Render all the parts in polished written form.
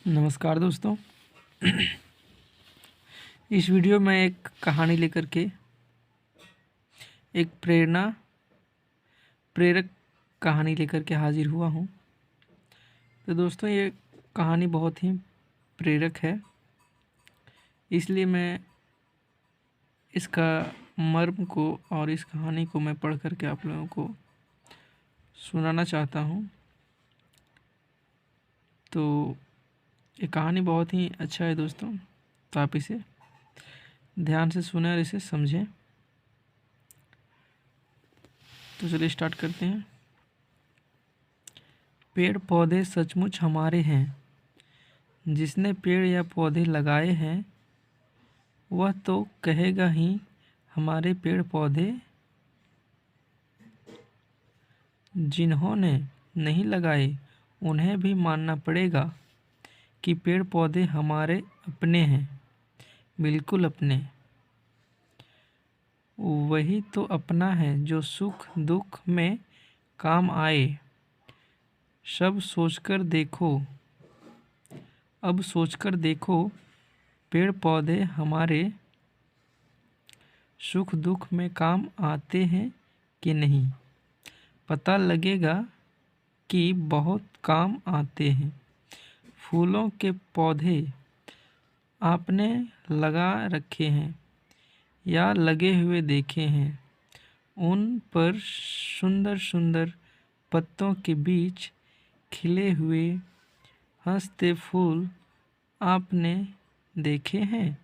नमस्कार दोस्तों। इस वीडियो में एक कहानी लेकर के एक प्रेरक कहानी लेकर के हाजिर हुआ हूँ। तो दोस्तों, ये कहानी बहुत ही प्रेरक है, इसलिए मैं इसका मर्म को और इस कहानी को मैं पढ़ करके आप लोगों को सुनाना चाहता हूँ। तो ये कहानी बहुत ही अच्छा है दोस्तों, तो आप इसे ध्यान से सुनें और इसे समझें। तो चलिए स्टार्ट करते हैं। पेड़ पौधे सचमुच हमारे हैं। जिसने पेड़ या पौधे लगाए हैं वह तो कहेगा ही हमारे पेड़ पौधे। जिन्होंने नहीं लगाए उन्हें भी मानना पड़ेगा कि पेड़ पौधे हमारे अपने हैं, बिल्कुल अपने। वही तो अपना है जो सुख दुख में काम आए। अब सोचकर देखो, पेड़ पौधे हमारे सुख दुख में काम आते हैं कि नहीं। पता लगेगा कि बहुत काम आते हैं। फूलों के पौधे आपने लगा रखे हैं या लगे हुए देखे हैं। उन पर सुंदर सुंदर पत्तों के बीच खिले हुए हंसते फूल आपने देखे हैं।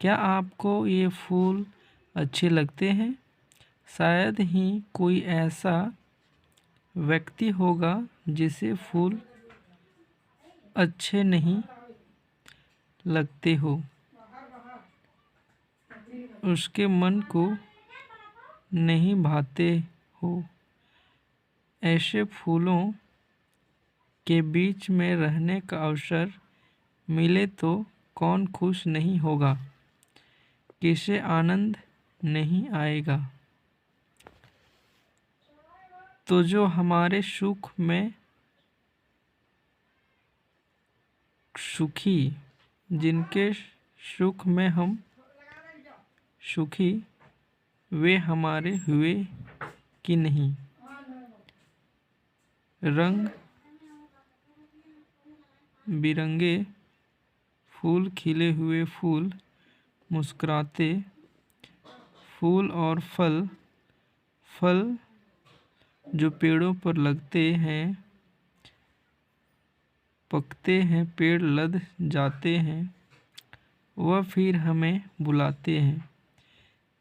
क्या आपको ये फूल अच्छे लगते हैं? शायद ही कोई ऐसा व्यक्ति होगा जिसे फूल अच्छे नहीं लगते हो, उसके मन को नहीं भाते हो। ऐसे फूलों के बीच में रहने का अवसर मिले तो कौन खुश नहीं होगा, किसे आनंद नहीं आएगा। तो जो हमारे सुख में सुखी, जिनके सुख में हम सुखी, वे हमारे हुए कि नहीं। रंग बिरंगे फूल, खिले हुए फूल, मुस्कुराते फूल और फल जो पेड़ों पर लगते हैं, पकते हैं, पेड़ लद जाते हैं, वह फिर हमें बुलाते हैं।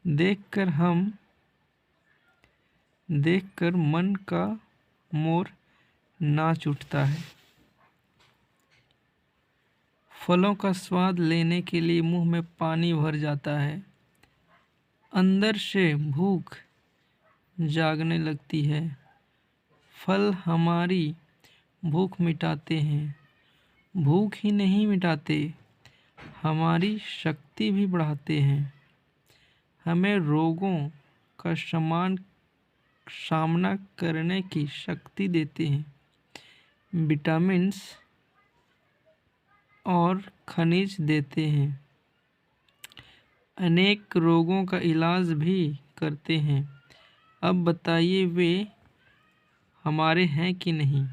देखकर मन का मोर नाच उठता है। फलों का स्वाद लेने के लिए मुंह में पानी भर जाता है। अंदर से भूख जागने लगती है। फल हमारी भूख मिटाते हैं। भूख ही नहीं मिटाते, हमारी शक्ति भी बढ़ाते हैं। हमें रोगों का सामना करने की शक्ति देते हैं। विटामिन्स और खनिज देते हैं। अनेक रोगों का इलाज भी करते हैं। अब बताइए, वे हमारे हैं कि नहीं।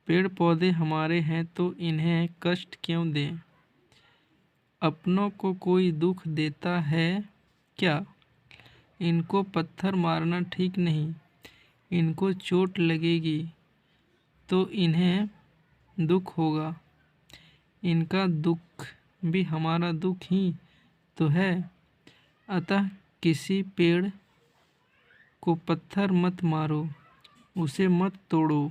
पेड़ पौधे हमारे हैं तो इन्हें कष्ट क्यों दें। अपनों को कोई दुख देता है क्या? इनको पत्थर मारना ठीक नहीं। इनको चोट लगेगी तो इन्हें दुख होगा। इनका दुख भी हमारा दुख ही तो है। अतः किसी पेड़ को पत्थर मत मारो, उसे मत तोड़ो।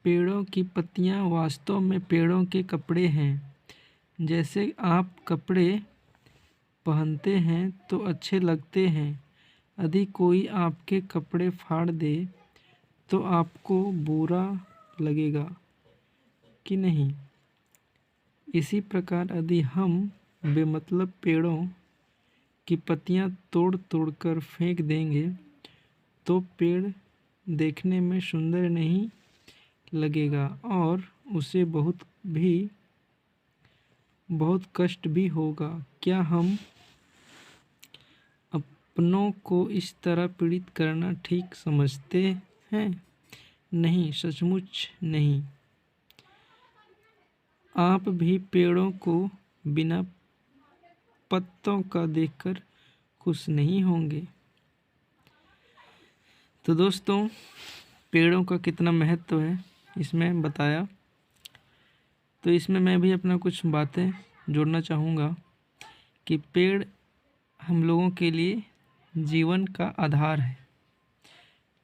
पेड़ों की पत्तियां वास्तव में पेड़ों के कपड़े हैं। जैसे आप कपड़े पहनते हैं तो अच्छे लगते हैं। यदि कोई आपके कपड़े फाड़ दे तो आपको बुरा लगेगा कि नहीं। इसी प्रकार यदि हम बेमतलब पेड़ों की पत्तियां तोड़ तोड़ कर फेंक देंगे तो पेड़ देखने में सुंदर नहीं लगेगा और उसे बहुत कष्ट भी होगा। क्या हम अपनों को इस तरह पीड़ित करना ठीक समझते हैं? नहीं, सचमुच नहीं। आप भी पेड़ों को बिना पत्तों का देखकर खुश नहीं होंगे। तो दोस्तों, पेड़ों का कितना महत्व है इसमें बताया। तो इसमें मैं भी अपना कुछ बातें जोड़ना चाहूँगा कि पेड़ हम लोगों के लिए जीवन का आधार है।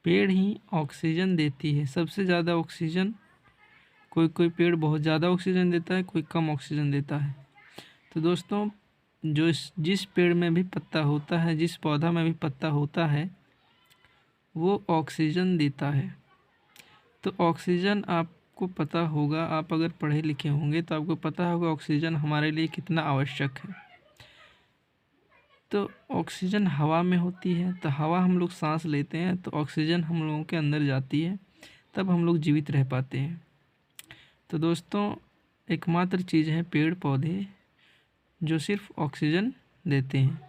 पेड़ ही ऑक्सीजन देती है, सबसे ज़्यादा ऑक्सीजन। कोई पेड़ बहुत ज़्यादा ऑक्सीजन देता है, कोई कम ऑक्सीजन देता है। तो दोस्तों, जिस पेड़ में भी पत्ता होता है, जिस पौधा में भी पत्ता होता है, वो ऑक्सीजन देता है। तो ऑक्सीजन आपको पता होगा, आप अगर पढ़े लिखे होंगे तो आपको पता होगा ऑक्सीजन हमारे लिए कितना आवश्यक है। तो ऑक्सीजन हवा में होती है, तो हवा हम लोग सांस लेते हैं तो ऑक्सीजन हम लोगों के अंदर जाती है, तब हम लोग जीवित रह पाते हैं। तो दोस्तों, एकमात्र चीज़ है पेड़ पौधे जो सिर्फ ऑक्सीजन देते हैं,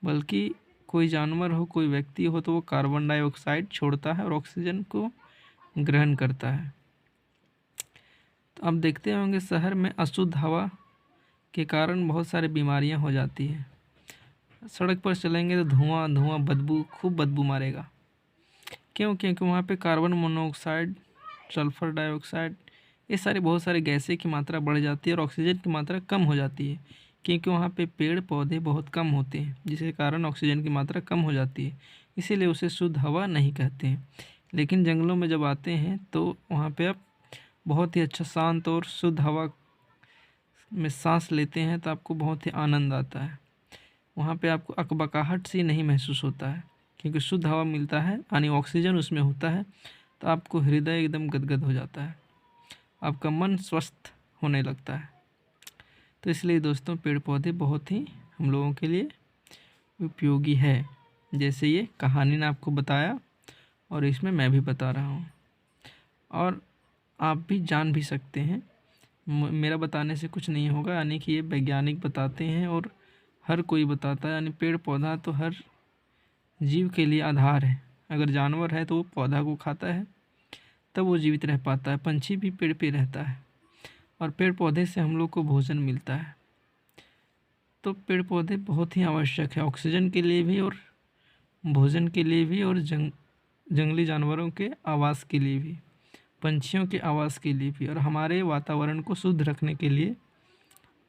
बल्कि कोई जानवर हो, कोई व्यक्ति हो तो वो कार्बन डाइऑक्साइड छोड़ता है और ऑक्सीजन को ग्रहण करता है। तो आप देखते होंगे शहर में अशुद्ध हवा के कारण बहुत सारी बीमारियां हो जाती हैं। सड़क पर चलेंगे तो धुआं खूब बदबू मारेगा। क्यों? क्योंकि वहाँ पे कार्बन मोनोऑक्साइड, सल्फ़र डाइऑक्साइड, ये सारी बहुत सारी गैसें की मात्रा बढ़ जाती है और ऑक्सीजन की मात्रा कम हो जाती है, क्योंकि वहाँ पे पेड़ पौधे बहुत कम होते हैं, जिसके कारण ऑक्सीजन की मात्रा कम हो जाती है। इसीलिए उसे शुद्ध हवा नहीं कहते हैं। लेकिन जंगलों में जब आते हैं तो वहाँ पे आप बहुत ही अच्छा शांत और शुद्ध हवा में सांस लेते हैं तो आपको बहुत ही आनंद आता है। वहाँ पे आपको अकबकाहट सी नहीं महसूस होता है, क्योंकि शुद्ध हवा मिलता है, यानी ऑक्सीजन उसमें होता है, तो आपको हृदय एकदम गदगद हो जाता है, आपका मन स्वस्थ होने लगता है। तो इसलिए दोस्तों, पेड़ पौधे बहुत ही हम लोगों के लिए उपयोगी है, जैसे ये कहानी ने आपको बताया और इसमें मैं भी बता रहा हूँ, और आप भी जान भी सकते हैं। मेरा बताने से कुछ नहीं होगा, यानी कि ये वैज्ञानिक बताते हैं और हर कोई बताता है। यानी पेड़ पौधा तो हर जीव के लिए आधार है। अगर जानवर है तो वो पौधा को खाता है, तब वो जीवित रह पाता है। पंछी भी पेड़ पे रहता है और पेड़ पौधे से हम लोग को भोजन मिलता है। तो पेड़ पौधे बहुत ही आवश्यक है, ऑक्सीजन के लिए भी और भोजन के लिए भी, और जंगली जानवरों के आवास के लिए भी, पंछियों के आवास के लिए भी, और हमारे वातावरण को शुद्ध रखने के लिए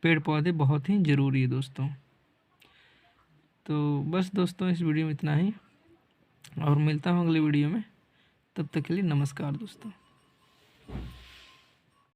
पेड़ पौधे बहुत ही ज़रूरी है दोस्तों। तो बस दोस्तों, इस वीडियो में इतना ही, और मिलता हूँ अगले वीडियो में। तब तक के लिए नमस्कार दोस्तों।